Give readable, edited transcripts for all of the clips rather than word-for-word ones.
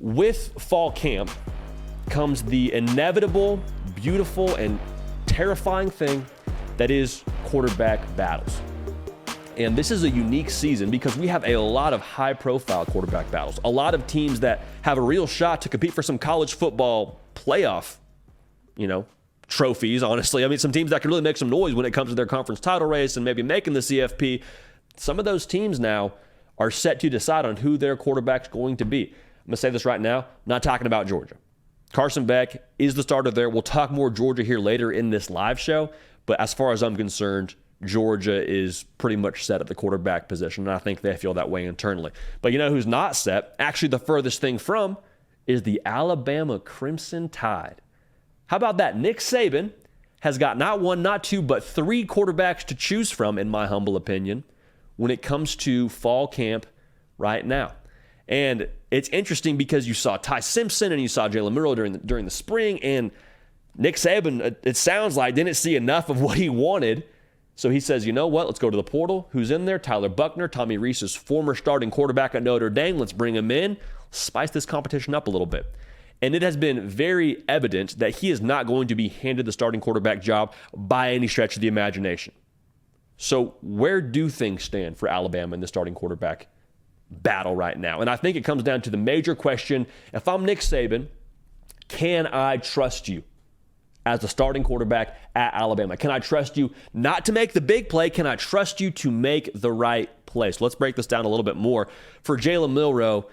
with fall camp comes the inevitable, beautiful, and terrifying thing that is quarterback battles. And this is a unique season because we have a lot of high-profile quarterback battles, a lot of teams that have a real shot to compete for some college football playoff, trophies, honestly. I mean, some teams that can really make some noise when it comes to their conference title race and maybe making the CFP. Some of those teams now are set to decide on who their quarterback's going to be. I'm going to say this right now, I'm not talking about Georgia. Carson Beck is the starter there. We'll talk more Georgia here later in this live show, but as far as I'm concerned, Georgia is pretty much set at the quarterback position, and I think they feel that way internally. But you know who's not set? Actually, the furthest thing from is the Alabama Crimson Tide. How about that? Nick Saban has got not one, not two, but three quarterbacks to choose from, in my humble opinion, when it comes to fall camp right now. And it's interesting because you saw Ty Simpson and you saw Jalen Milroe during the spring, and Nick Saban, it sounds like, didn't see enough of what he wanted. So he says, you know what, let's go to the portal. Who's in there? Tyler Buchner, Tommy Rees's former starting quarterback at Notre Dame. Let's bring him in, spice this competition up a little bit. And it has been very evident that he is not going to be handed the starting quarterback job by any stretch of the imagination. So where do things stand for Alabama in the starting quarterback battle right now? And I think it comes down to the major question. If I'm Nick Saban, can I trust you as the starting quarterback at Alabama? Can I trust you not to make the big play? Can I trust you to make the right play? So let's break this down a little bit more. For Jalen Milroe,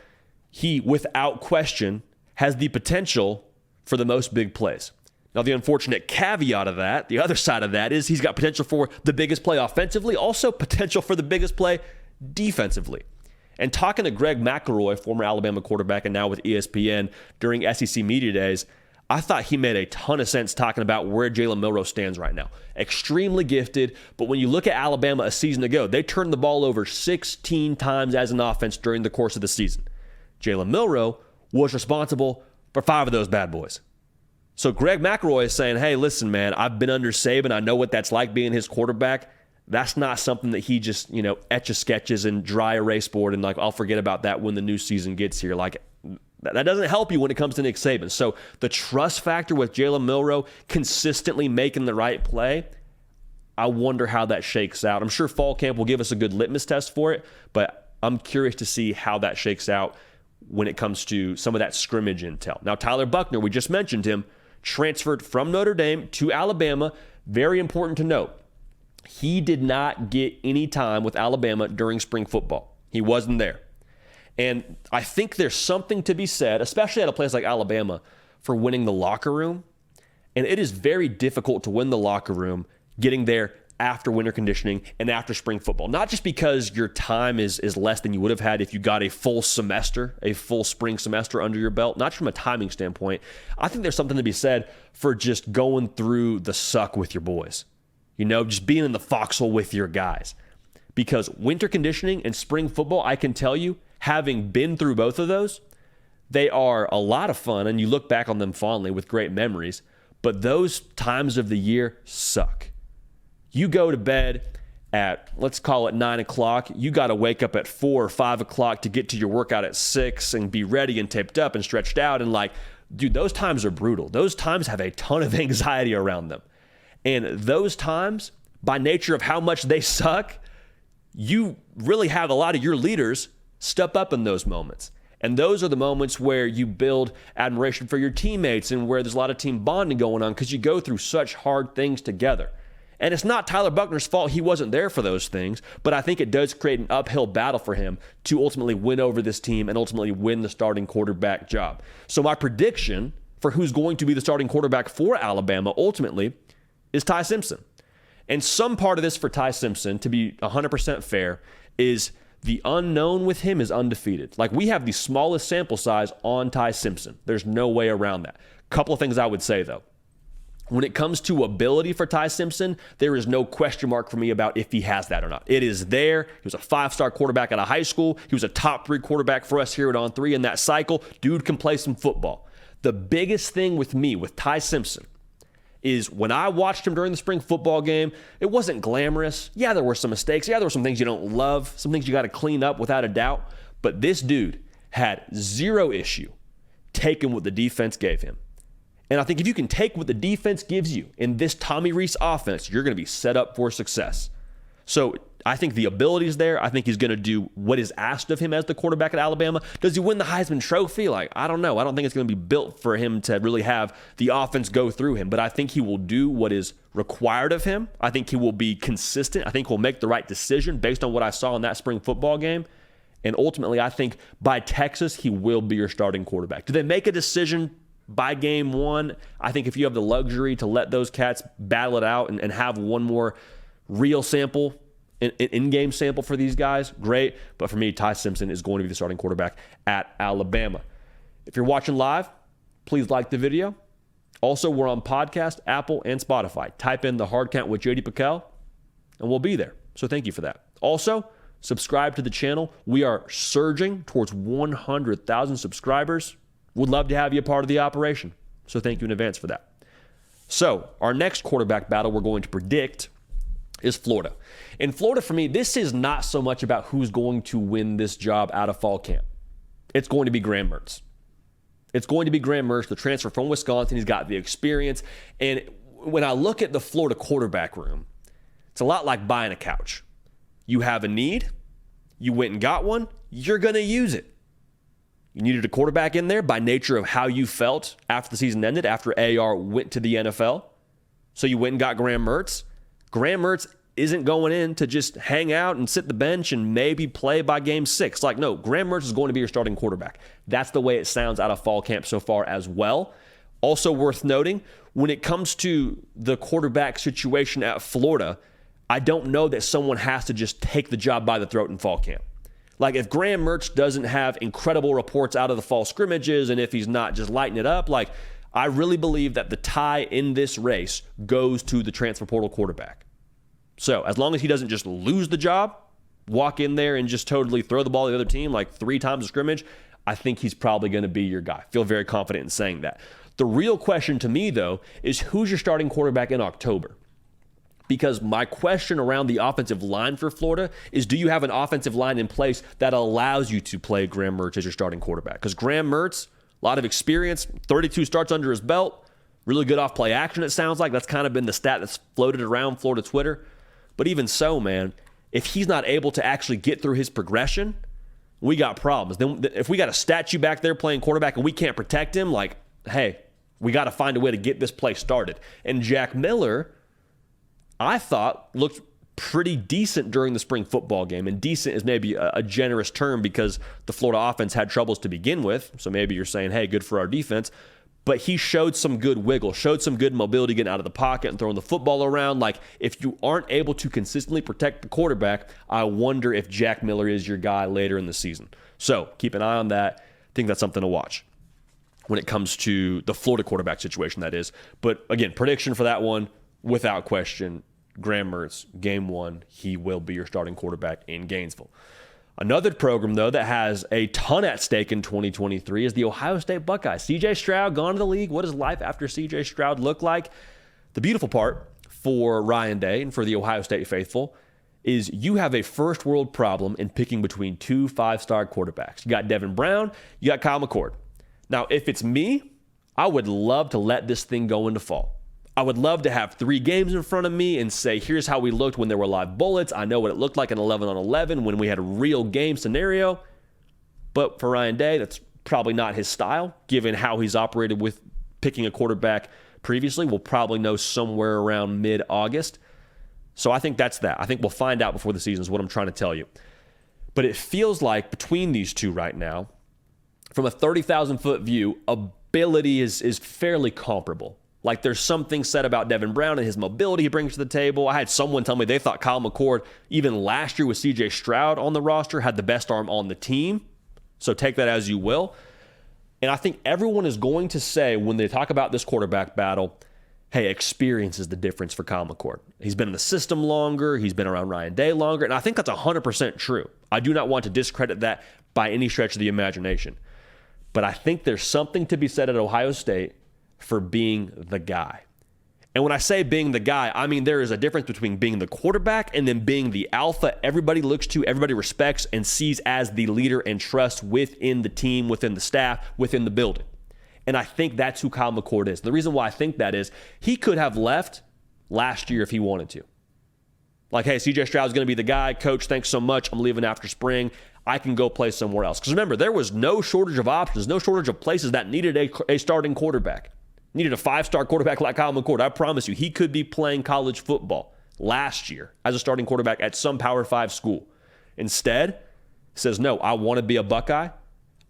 he, without question, has the potential for the most big plays. Now, the unfortunate caveat of that, the other side of that, is he's got potential for the biggest play offensively, also potential for the biggest play defensively. And talking to Greg McElroy, former Alabama quarterback and now with ESPN during SEC Media Days, I thought he made a ton of sense talking about where Jalen Milroe stands right now. Extremely gifted, but when you look at Alabama a season ago, they turned the ball over 16 times as an offense during the course of the season. Jalen Milroe was responsible for 5 of those bad boys. So Greg McElroy is saying, hey, listen, man, I've been under Saban. I know what that's like being his quarterback. That's not something that he just, etches sketches and dry erase board and I'll forget about that when the new season gets here. That doesn't help you when it comes to Nick Saban. So the trust factor with Jalen Milroe consistently making the right play, I wonder how that shakes out. I'm sure fall camp will give us a good litmus test for it, but I'm curious to see how that shakes out when it comes to some of that scrimmage intel. Now, Tyler Buchner, we just mentioned him, transferred from Notre Dame to Alabama. Very important to note, he did not get any time with Alabama during spring football. He wasn't there. And I think there's something to be said, especially at a place like Alabama, for winning the locker room. And it is very difficult to win the locker room getting there after winter conditioning and after spring football. Not just because your time is less than you would have had if you got a full semester, a full spring semester under your belt, not from a timing standpoint. I think there's something to be said for just going through the suck with your boys. Just being in the foxhole with your guys. Because winter conditioning and spring football, I can tell you, having been through both of those, they are a lot of fun, and you look back on them fondly with great memories, but those times of the year suck. You go to bed at, let's call it 9 o'clock. You got to wake up at 4 or 5 o'clock to get to your workout at 6 and be ready and taped up and stretched out. And dude, those times are brutal. Those times have a ton of anxiety around them. And those times, by nature of how much they suck, you really have a lot of your leaders step up in those moments. And those are the moments where you build admiration for your teammates and where there's a lot of team bonding going on because you go through such hard things together. And it's not Tyler Buchner's fault he wasn't there for those things, but I think it does create an uphill battle for him to ultimately win over this team and ultimately win the starting quarterback job. So my prediction for who's going to be the starting quarterback for Alabama ultimately is Ty Simpson. And some part of this for Ty Simpson, to be 100% fair, is the unknown with him is undefeated. We have the smallest sample size on Ty Simpson. There's no way around that. Couple of things I would say, though. When it comes to ability for Ty Simpson, there is no question mark for me about if he has that or not. It is there. He was a 5-star quarterback out of high school. He was a top 3 quarterback for us here at On 3 in that cycle. Dude can play some football. The biggest thing with me, with Ty Simpson, is when I watched him during the spring football game, it wasn't glamorous. Yeah, there were some mistakes. Yeah, there were some things you don't love, some things you got to clean up without a doubt. But this dude had zero issue taken what the defense gave him. And I think if you can take what the defense gives you in this Tommy Rees offense, you're going to be set up for success. So I think the ability is there. I think he's going to do what is asked of him as the quarterback at Alabama. Does he win the Heisman Trophy? I don't know. I don't think it's going to be built for him to really have the offense go through him. But I think he will do what is required of him. I think he will be consistent. I think he'll make the right decision based on what I saw in that spring football game. And ultimately, I think by Texas, he will be your starting quarterback. Do they make a decision by game one? I think if you have the luxury to let those cats battle it out and have one more real sample, an in-game sample for these guys, great. But for me, Ty Simpson is going to be the starting quarterback at Alabama. If you're watching live, please like the video. Also, we're on podcast, Apple, and Spotify. Type in The Hard Count with JD Pickell, and we'll be there. So thank you for that. Also, subscribe to the channel. We are surging towards 100,000 subscribers. Would love to have you a part of the operation. So thank you in advance for that. So our next quarterback battle we're going to predict is Florida. In Florida, for me, this is not so much about who's going to win this job out of fall camp. It's going to be Graham Mertz. It's going to be Graham Mertz, the transfer from Wisconsin. He's got the experience. And when I look at the Florida quarterback room, it's a lot like buying a couch. You have a need, you went and got one, you're going to use it. You needed a quarterback in there by nature of how you felt after the season ended, after AR went to the NFL. So you went and got Graham Mertz. Graham Mertz isn't going in to just hang out and sit the bench and maybe play by game 6. No, Graham Mertz is going to be your starting quarterback. That's the way it sounds out of fall camp so far as well. Also worth noting, when it comes to the quarterback situation at Florida, I don't know that someone has to just take the job by the throat in fall camp. If Graham Mertz doesn't have incredible reports out of the fall scrimmages and if he's not just lighting it up, I really believe that the tie in this race goes to the transfer portal quarterback. So as long as he doesn't just lose the job, walk in there and just totally throw the ball to the other team 3 times a scrimmage, I think he's probably going to be your guy. Feel very confident in saying that. The real question to me, though, is who's your starting quarterback in October? Because my question around the offensive line for Florida is, do you have an offensive line in place that allows you to play Graham Mertz as your starting quarterback? Because Graham Mertz, a lot of experience, 32 starts under his belt, really good off play action, it sounds like. That's kind of been the stat that's floated around Florida Twitter. But even so, man, if he's not able to actually get through his progression, we got problems. Then if we got a statue back there playing quarterback and we can't protect him, hey, we got to find a way to get this play started. And Jack Miller, I thought, looked pretty decent during the spring football game. And decent is maybe a generous term because the Florida offense had troubles to begin with. So maybe you're saying, hey, good for our defense. But he showed some good wiggle, showed some good mobility getting out of the pocket and throwing the football around. If you aren't able to consistently protect the quarterback, I wonder if Jack Miller is your guy later in the season. So keep an eye on that. I think that's something to watch when it comes to the Florida quarterback situation, that is. But again, prediction for that one, without question, Graham Mertz, game 1, he will be your starting quarterback in Gainesville. Another program, though, that has a ton at stake in 2023 is the Ohio State Buckeyes. C.J. Stroud gone to the league. What does life after C.J. Stroud look like? The beautiful part for Ryan Day and for the Ohio State faithful is you have a first world problem in picking between 2 5-star quarterbacks. You got Devin Brown, you got Kyle McCord. Now, if it's me, I would love to let this thing go into fall. I would love to have 3 games in front of me and say, here's how we looked when there were live bullets. I know what it looked like in 11-on-11 when we had a real game scenario. But for Ryan Day, that's probably not his style, given how he's operated with picking a quarterback previously. We'll probably know somewhere around mid-August. So I think that's that. I think we'll find out before the season is what I'm trying to tell you. But it feels like between these two right now, from a 30,000-foot view, ability is fairly comparable. There's something said about Devin Brown and his mobility he brings to the table. I had someone tell me they thought Kyle McCord, even last year with C.J. Stroud on the roster, had the best arm on the team. So take that as you will. And I think everyone is going to say when they talk about this quarterback battle, hey, experience is the difference for Kyle McCord. He's been in the system longer. He's been around Ryan Day longer. And I think that's 100% true. I do not want to discredit that by any stretch of the imagination. But I think there's something to be said at Ohio State for being the guy. And when I say being the guy, I mean there is a difference between being the quarterback and then being the alpha everybody looks to, everybody respects, and sees as the leader and trust within the team, within the staff, within the building. And I think that's who Kyle McCord is. The reason why I think that is he could have left last year if he wanted to. Like, hey, CJ Stroud's going to be the guy. Coach, thanks so much. I'm leaving after spring. I can go play somewhere else. Because remember, there was no shortage of options, no shortage of places that needed a starting quarterback. Needed a 5-star quarterback like Kyle McCord. I promise you, he could be playing college football last year as a starting quarterback at some Power 5 school. Instead, he says, no, I want to be a Buckeye.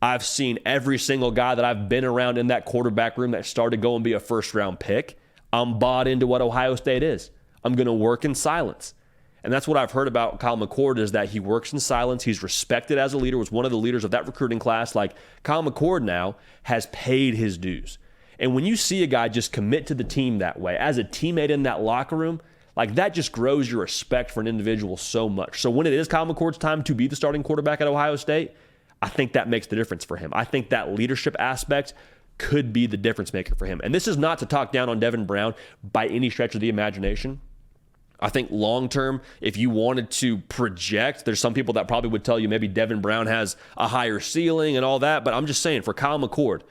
I've seen every single guy that I've been around in that quarterback room that started to go and be a first-round pick. I'm bought into what Ohio State is. I'm going to work in silence. And that's what I've heard about Kyle McCord is that he works in silence. He's respected as a leader, was one of the leaders of that recruiting class. Like, Kyle McCord now has paid his dues. And when you see a guy just commit to the team that way, as a teammate in that locker room, like that just grows your respect for an individual so much. So when it is Kyle McCord's time to be the starting quarterback at Ohio State, I think that makes the difference for him. I think that leadership aspect could be the difference maker for him. And this is not to talk down on Devin Brown by any stretch of the imagination. I think long-term, if you wanted to project, there's some people that probably would tell you maybe Devin Brown has a higher ceiling and all that. But I'm just saying, for Kyle McCord,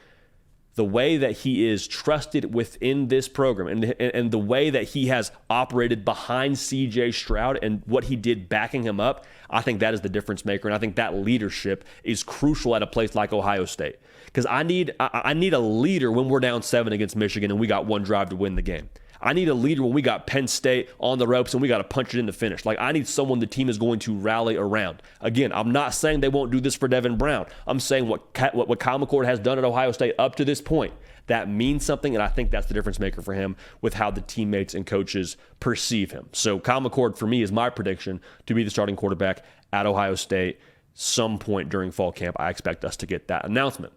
the way that he is trusted within this program and the way that he has operated behind CJ Stroud and what he did backing him up, I think that is the difference maker. And I think that leadership is crucial at a place like Ohio State. Because I need a leader when we're down 7 against Michigan and we got one drive to win the game. I need a leader when we got Penn State on the ropes and we got to punch it in the finish. Like, I need someone the team is going to rally around. Again, I'm not saying they won't do this for Devin Brown. I'm saying what Kyle McCord has done at Ohio State up to this point, that means something, and I think that's the difference maker for him with how the teammates and coaches perceive him. So Kyle McCord, for me, is my prediction to be the starting quarterback at Ohio State some point during fall camp. I expect us to get that announcement.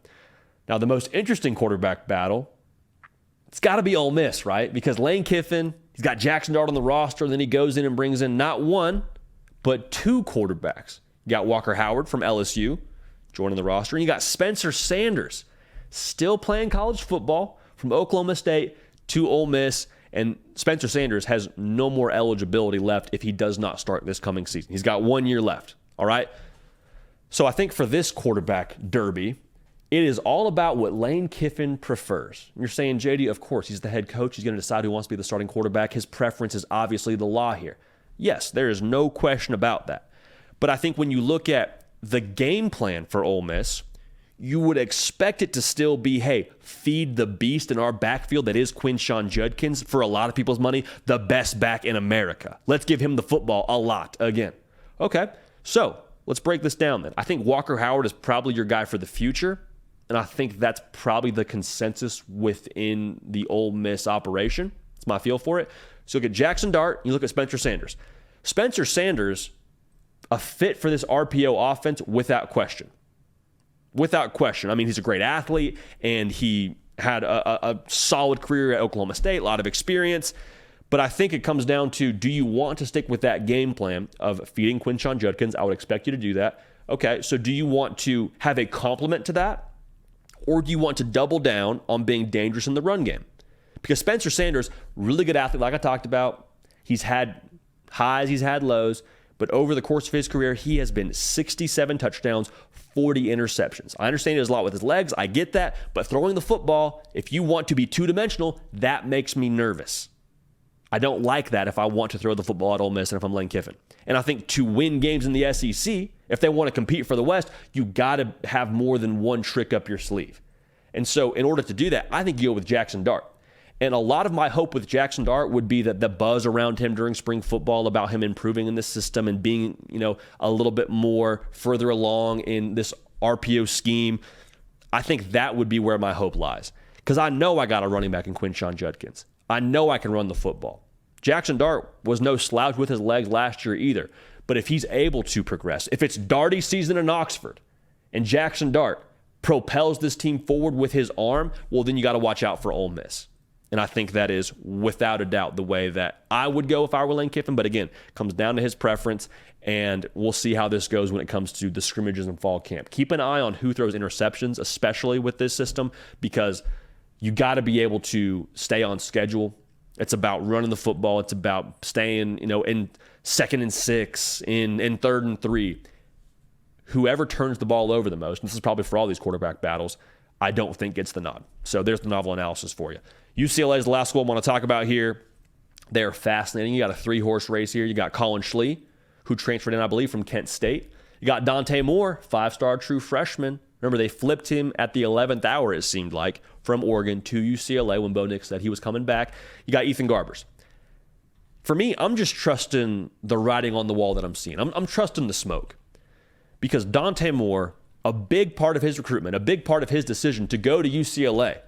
Now, the most interesting quarterback battle, it's got to be Ole Miss, right? Because Lane Kiffin, he's got Jackson Dart on the roster, and then he goes in and brings in not one, but 2 quarterbacks. You got Walker Howard from LSU joining the roster, and you got Spencer Sanders still playing college football from Oklahoma State to Ole Miss, and Spencer Sanders has no more eligibility left if he does not start this coming season. He's got 1 year left, all right? So I think for this quarterback derby, it is all about what Lane Kiffin prefers. You're saying, JD, of course, he's the head coach. He's going to decide who wants to be the starting quarterback. His preference is obviously the law here. Yes, there is no question about that. But I think when you look at the game plan for Ole Miss, you would expect it to still be, hey, feed the beast in our backfield that is Quinshon Judkins, for a lot of people's money, the best back in America. Let's give him the football a lot again. Okay, so let's break this down then. I think Walker Howard is probably your guy for the future. And I think that's probably the consensus within the Ole Miss operation. It's my feel for it. So look at Jackson Dart, you look at Spencer Sanders. Spencer Sanders, a fit for this RPO offense without question. Without question. I mean, he's a great athlete, and he had a solid career at Oklahoma State, a lot of experience. But I think it comes down to, do you want to stick with that game plan of feeding Quinshon Judkins? I would expect you to do that. Okay, so do you want to have a complement to that? Or do you want to double down on being dangerous in the run game? Because Spencer Sanders, really good athlete, like I talked about. He's had highs, he's had lows. But over the course of his career, he has been 67 touchdowns, 40 interceptions. I understand he does a lot with his legs. I get that. But throwing the football, if you want to be two-dimensional, that makes me nervous. I don't like that if I want to throw the football at Ole Miss and if I'm Lane Kiffin. And I think to win games in the SEC, if they want to compete for the West, you got to have more than one trick up your sleeve. And so in order to do that, I think you go with Jackson Dart. And a lot of my hope with Jackson Dart would be that the buzz around him during spring football about him improving in this system and being, a little bit more further along in this RPO scheme, I think that would be where my hope lies. Because I know I got a running back in Quinshon Judkins. I know I can run the football. Jackson Dart was no slouch with his legs last year either. But if he's able to progress, if it's Darty season in Oxford and Jackson Dart propels this team forward with his arm, well, then you got to watch out for Ole Miss. And I think that is without a doubt the way that I would go if I were Lane Kiffin. But again, it comes down to his preference, and we'll see how this goes when it comes to the scrimmages in fall camp. Keep an eye on who throws interceptions, especially with this system, because you got to be able to stay on schedule. It's about running the football. It's about staying, in 2nd and 6, in 3rd and 3. Whoever turns the ball over the most, and this is probably for all these quarterback battles, I don't think gets the nod. So there's the novel analysis for you. UCLA is the last school I want to talk about here. They're fascinating. You got a 3-horse race here. You got Colin Schlee, who transferred in, I believe, from Kent State. You got Dante Moore, 5-star true freshman. Remember, they flipped him at the 11th hour, it seemed like, from Oregon to UCLA when Bo Nix said he was coming back. You got Ethan Garbers. For me, I'm just trusting the writing on the wall that I'm seeing. I'm trusting the smoke. Because Dante Moore, a big part of his recruitment, a big part of his decision to go to UCLA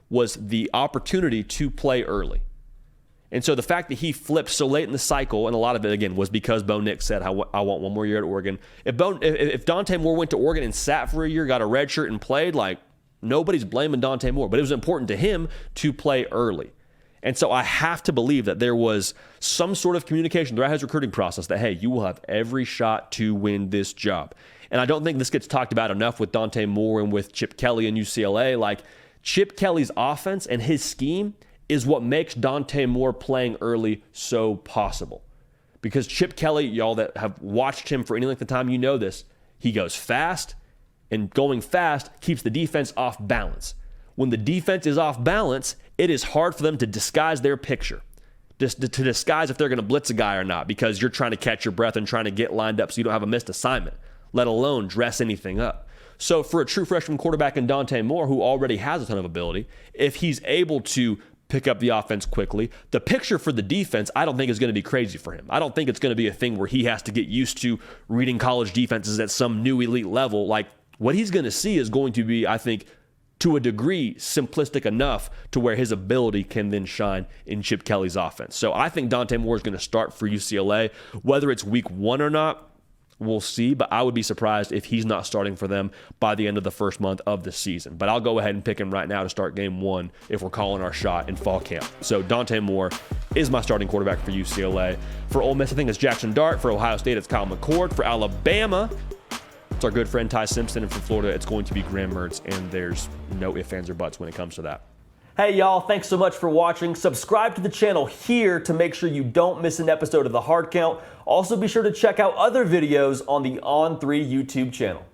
was the opportunity to play early. And so the fact that he flipped so late in the cycle, and a lot of it, again, was because Bo Nix said, I want one more year at Oregon. If Dante Moore went to Oregon and sat for a year, got a red shirt and played, like, nobody's blaming Dante Moore. But it was important to him to play early. And so I have to believe that there was some sort of communication throughout his recruiting process that, hey, you will have every shot to win this job. And I don't think this gets talked about enough with Dante Moore and with Chip Kelly and UCLA. Like, Chip Kelly's offense and his scheme is what makes Dante Moore playing early so possible. Because Chip Kelly, y'all that have watched him for any length of time, you know this. He goes fast, and going fast keeps the defense off balance. When the defense is off balance, it is hard for them to disguise their picture, just to disguise if they're going to blitz a guy or not, because you're trying to catch your breath and trying to get lined up so you don't have a missed assignment, let alone dress anything up. So for a true freshman quarterback in Dante Moore, who already has a ton of ability, if he's able to pick up the offense quickly, the picture for the defense, I don't think is going to be crazy for him. I don't think it's going to be a thing where he has to get used to reading college defenses at some new elite level. Like, what he's going to see is going to be, I think, to a degree, simplistic enough to where his ability can then shine in Chip Kelly's offense. So I think Dante Moore is going to start for UCLA. Whether it's week 1 or not, we'll see, but I would be surprised if he's not starting for them by the end of the first month of the season. But I'll go ahead and pick him right now to start game 1 if we're calling our shot in fall camp. So Dante Moore is my starting quarterback for UCLA. For Ole Miss, I think it's Jackson Dart. For Ohio State, it's Kyle McCord. For Alabama, it's our good friend Ty Simpson. And for Florida, it's going to be Graham Mertz, and there's no ifs, ands, or buts when it comes to that. Hey y'all, thanks so much for watching. Subscribe to the channel here to make sure you don't miss an episode of The Hard Count. Also be sure to check out other videos on the On3 YouTube channel.